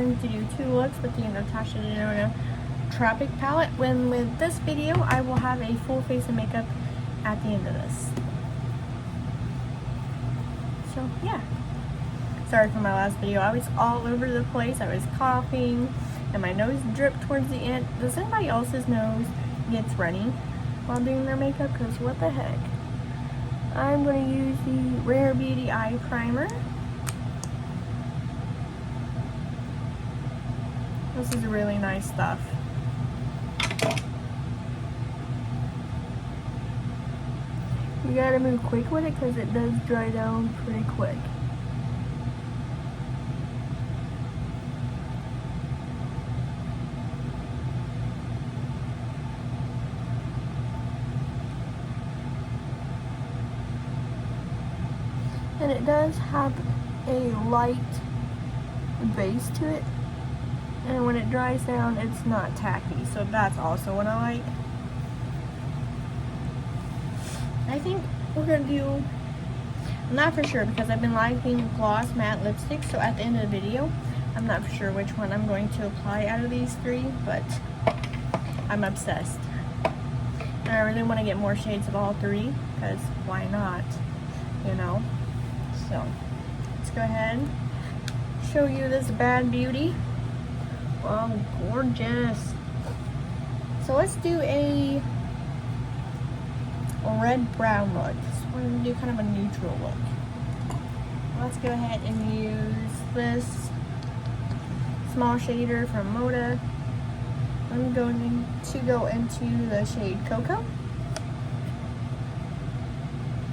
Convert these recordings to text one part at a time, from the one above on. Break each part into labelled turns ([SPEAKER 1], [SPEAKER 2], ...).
[SPEAKER 1] going to do 2 looks with the Natasha Denona Tropic palette. When with this video, I will have a full face of makeup at the end of this. So yeah. Sorry for my last video. I was all over the place. I was coughing and my nose dripped towards the end. Does anybody else's nose gets runny while doing their makeup? Because what the heck. I'm going to use the Rare Beauty Eye Primer. This is really nice stuff. You gotta move quick with it because it does dry down pretty quick. And it does have a light base to it. And when it dries down, it's not tacky. So that's also what I like. I think we're going to do, I'm not for sure because I've been liking gloss matte lipstick. So at the end of the video, I'm not for sure which one I'm going to apply out of these 3. But I'm obsessed. And I really want to get more shades of all 3. Because why not? You know? So, let's go ahead and show you this bad beauty. Wow, gorgeous. So let's do a red brown look. So we're going to do kind of a neutral look. Let's go ahead and use this small shader from Moda. I'm going to go into the shade Cocoa.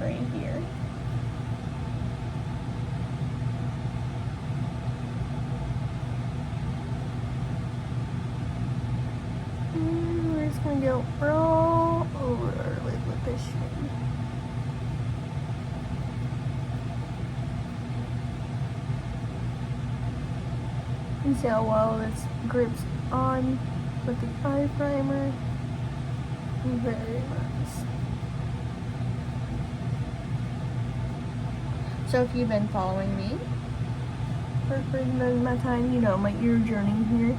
[SPEAKER 1] Right here. We're just going to go all over with this shade. You see how well this grips on with the eye primer. Very nice. So if you've been following me for my time, you know my ear journey here.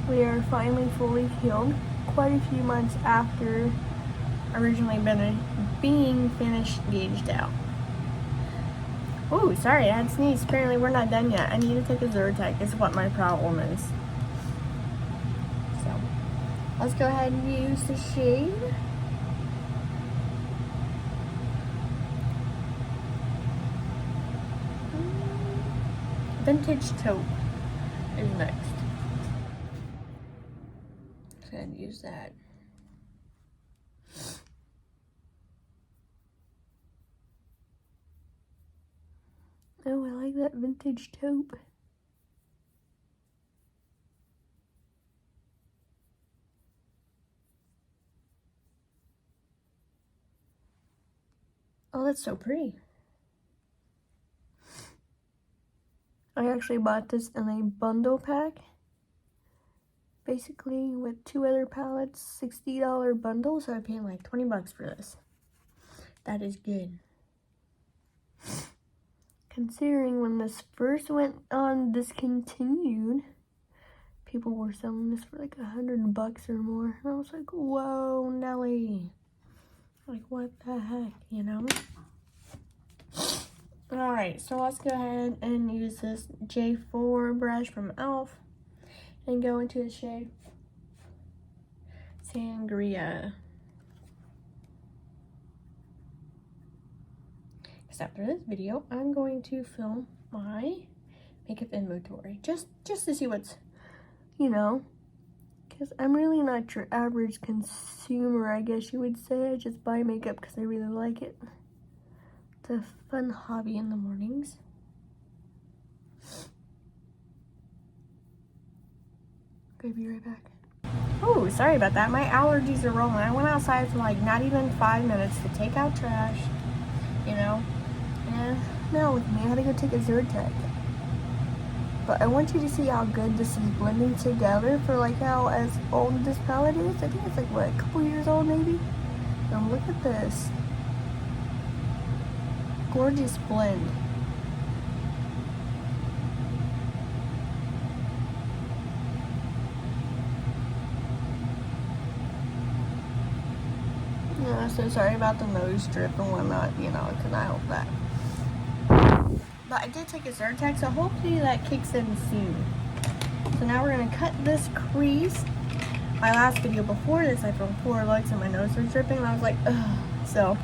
[SPEAKER 1] We are finally fully healed quite a few months after originally being finished gauged out. Ooh, sorry, I had sneezed. Apparently we're not done yet. I need to take a Zyrtec is what my problem is. So, let's go ahead and use the shade. Vintage Taupe is next. Go ahead and use that. Oh, I like that Vintage Taupe. Oh, that's so pretty. I actually bought this in a bundle pack. Basically, with 2 other palettes, $60 bundle, so I paid like 20 bucks for this. That is good. Considering when this first went on discontinued, people were selling this for like $100 or more. And I was like, whoa, Nelly. Like, what the heck, you know? Alright, so let's go ahead and use this J4 brush from e.l.f. and go into the shade Sangria. Because after this video, I'm going to film my makeup inventory. Just to see what's, you know, because I'm really not your average consumer, I guess you would say. I just buy makeup because I really like it. It's a fun hobby in the mornings. Okay, be right back. Oh, sorry about that. My allergies are rolling. I went outside for like not even 5 minutes to take out trash, you know. And now with me, I had to go take a Zyrtec. But I want you to see how good this is blending together for like how as old this palette is. I think it's like, what, a couple years old maybe? And look at this. Gorgeous blend. I'm so sorry about the nose drip and whatnot, you know, I could not help that. But I did take a Zyrtec, so hopefully that kicks in soon. So now we're gonna cut this crease. My last video before this, I filmed 4 legs and my nose was dripping, and I was like, ugh. So,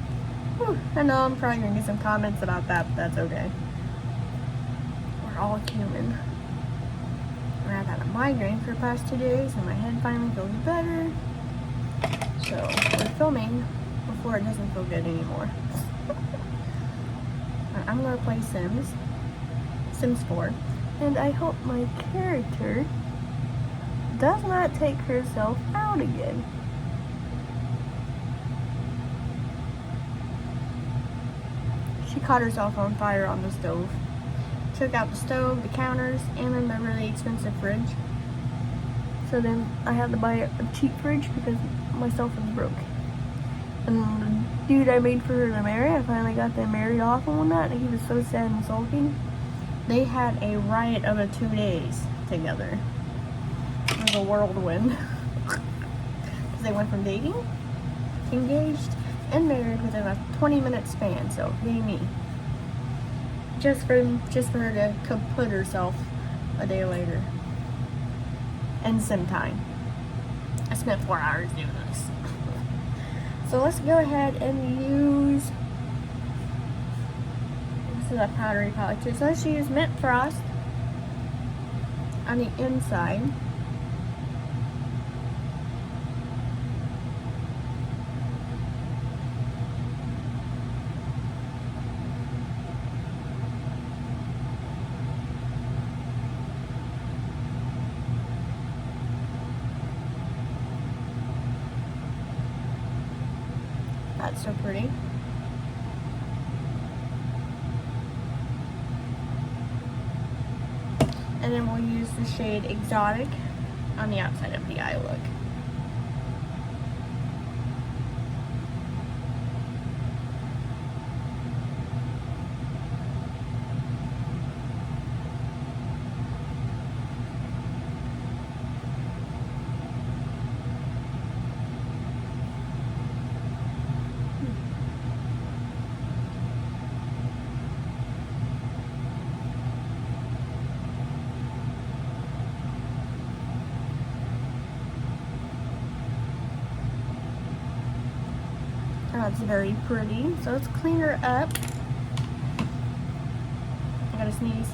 [SPEAKER 1] whew, I know I'm probably gonna get some comments about that, but that's okay. We're all human. And I've had a migraine for the past 2 days, and my head finally feels better. So, we're filming before it doesn't feel good anymore. I'm gonna play Sims 4, and I hope my character does not take herself out again. She caught herself on fire on the stove. Took out the stove, the counters, and then the really expensive fridge. So then I had to buy a cheap fridge because my cell phone broke. And the dude I made for her to marry, I finally got them married off and that, and he was so sad and sulking. They had a riot of 2 days together. It was a whirlwind. Because they went from dating, engaged, and married within a 20-minute span, so yay me. Just for her to kaput herself a day later. And some time. I spent 4 hours doing this. So let's go ahead and use, this is a powdery palette too. So let's use Mint Frost on the inside. That's so pretty. And then we'll use the shade Exotic on the outside of the eye look. Oh, it's very pretty. So let's clean her up. I gotta sneeze.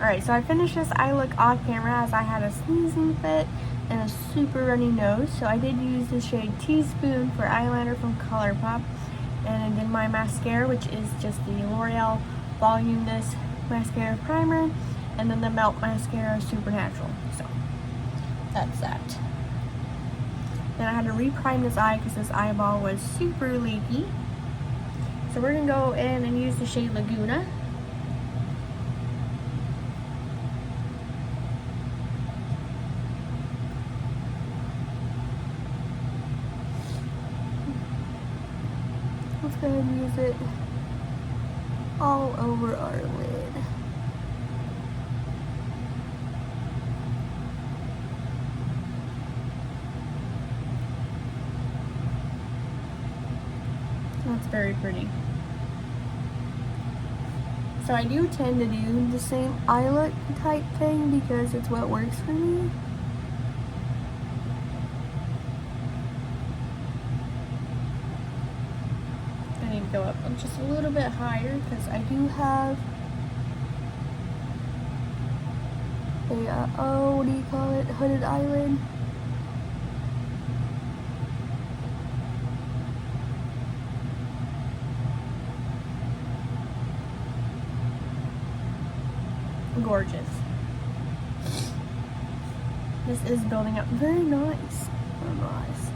[SPEAKER 1] Alright, so I finished this eye look off camera as I had a sneezing fit and a super runny nose. So I did use the shade Teaspoon for eyeliner from ColourPop. And then my mascara, which is just the L'Oreal Voluminous Mascara Primer. And then the Melt Mascara Supernatural. So, that's that. Then I had to reprime this eye because this eyeball was super leaky. So we're going to go in and use the shade Laguna. Let's go ahead and use it all over our lid. That's very pretty. So I do tend to do the same eye look type thing because it's what works for me. I need to go up just a little bit higher because I do have a, what do you call it, hooded eyelid. Gorgeous. This is building up very nice. Very nice.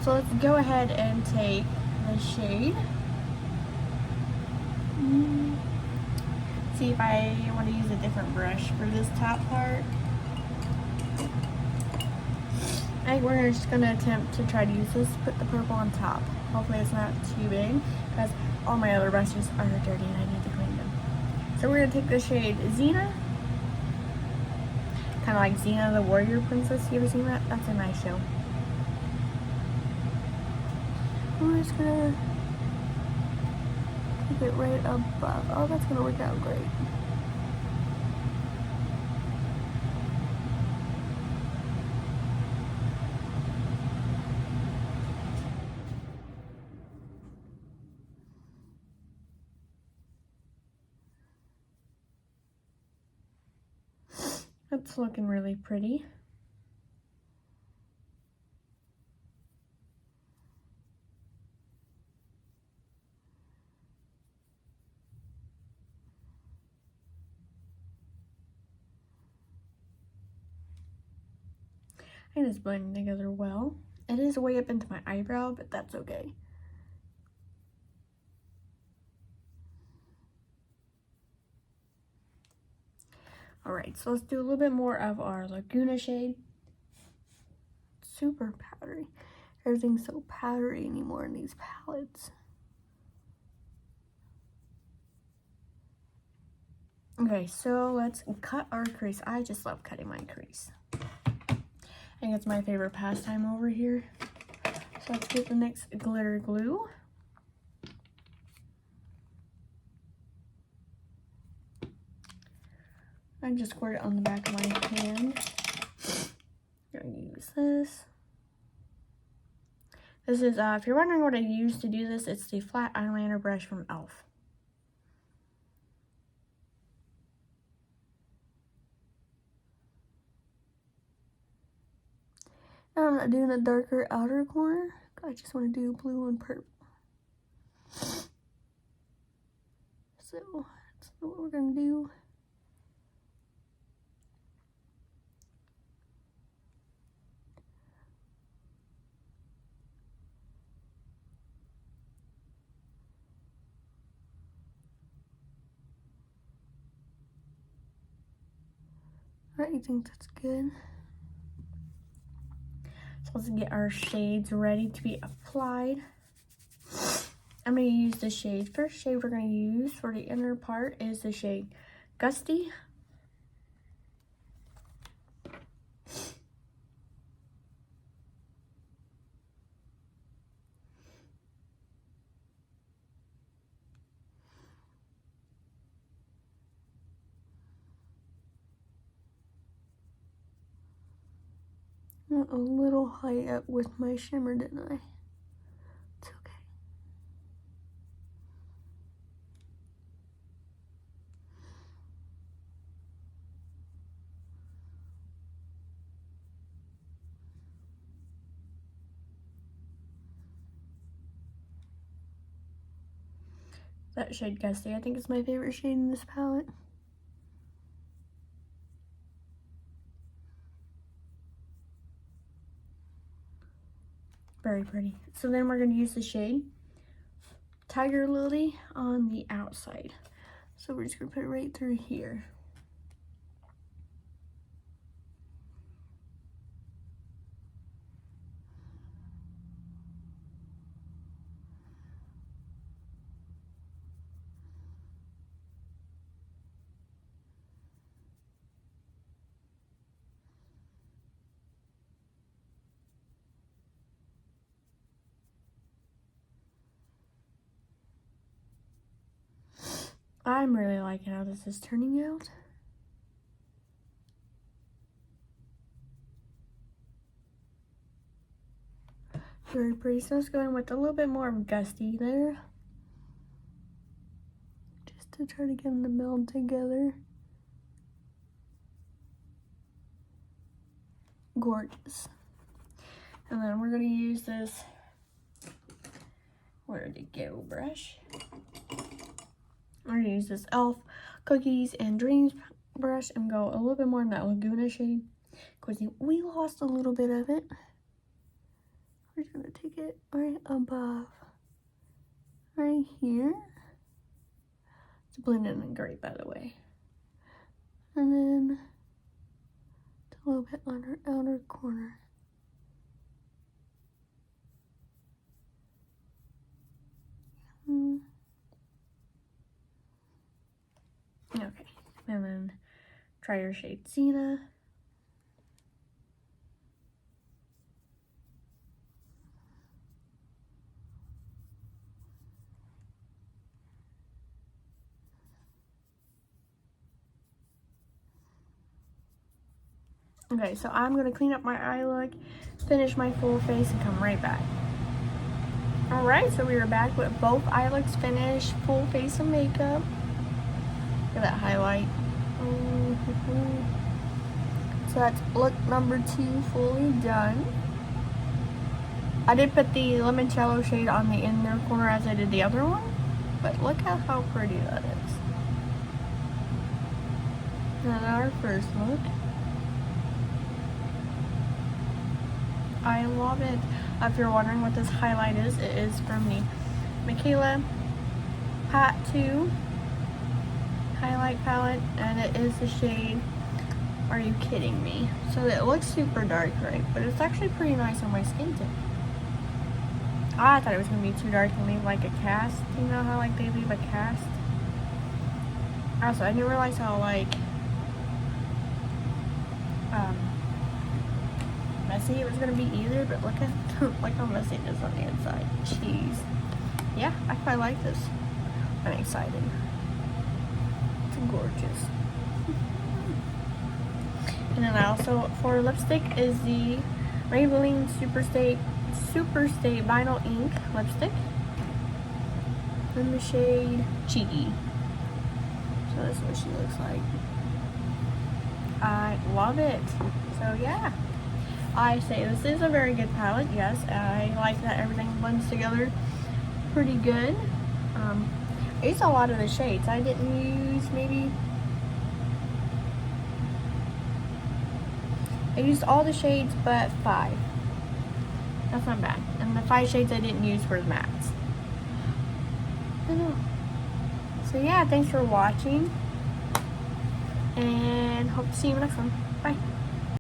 [SPEAKER 1] So let's go ahead and take the shade. See if I want to use a different brush for this top part. I think we're just going to attempt to try to use this, put the purple on top. Hopefully it's not too big because all my other brushes are dirty and I need to clean them. So we're going to take the shade Xena. Kind of like Xena the Warrior Princess. You ever seen that? That's a nice show. I'm just gonna keep it right above. Oh, that's gonna work out great. That's looking really pretty. And it's blending together well. It is way up into my eyebrow, but that's okay. Alright, so let's do a little bit more of our Laguna shade. Super powdery. Everything's so powdery anymore in these palettes. Okay, so let's cut our crease. I just love cutting my crease. I think it's my favorite pastime over here. So let's get the next glitter glue. I just squirt it on the back of my hand. I'm gonna use this. This is, if you're wondering what I use to do this, it's the flat eyeliner brush from e.l.f. Now I'm not doing a darker outer corner. I just want to do blue and purple. So that's what we're gonna do. Alright, you think that's good? So let's get our shades ready to be applied. I'm going to use the shade. First shade we're going to use for the inner part is the shade Gusty. Went a little high up with my shimmer, didn't I? It's okay. That shade Gusty, I think it's my favorite shade in this palette. Very pretty. So then we're going to use the shade Tiger Lily on the outside. So we're just going to put it right through here. I'm really liking how this is turning out. Very pretty. So let's go in with a little bit more of Gusty there. Just to try to get them to meld together. Gorgeous. And then we're going to use this, where did it go, brush? I'm going to use this e.l.f. Cookies and Dreams brush and go a little bit more in that Laguna shade, because we lost a little bit of it. We're just going to take it right above, right here. It's blending in great, by the way. And then a little bit on her outer corner. Okay, and then try your shade Xena Okay, so I'm gonna clean up my eye look, finish my full face, and come right back. Alright, so we are back with both eye looks finished, full face of makeup. Look at that highlight. So that's look number 2 fully done. I did put the limoncello shade on the inner corner as I did the other one, but look at how pretty that is. And our first look. I love it. If you're wondering what this highlight is, it is from the Michaela Pat 2 highlight palette, and it is the shade Are You Kidding Me? So it looks super dark, right? But it's actually pretty nice on my skin tone. I thought it was going to be too dark and leave like a cast. You know how like they leave a cast? Also, I didn't realize how like messy it was going to be either, but look at look how messy it is on the inside. Jeez. Yeah, I quite like this. I'm excited. It's gorgeous. And then I also, for lipstick, is the Maybelline Superstay Vinyl Ink lipstick in the shade Cheeky. So this is what she looks like. I love it. So yeah, I say this is a very good palette. Yes, I like that everything blends together pretty good. I used a lot of the shades. I didn't use I used all the shades but 5. That's not bad. And the 5 shades I didn't use were the mattes. So yeah, thanks for watching. And hope to see you in the next one. Bye.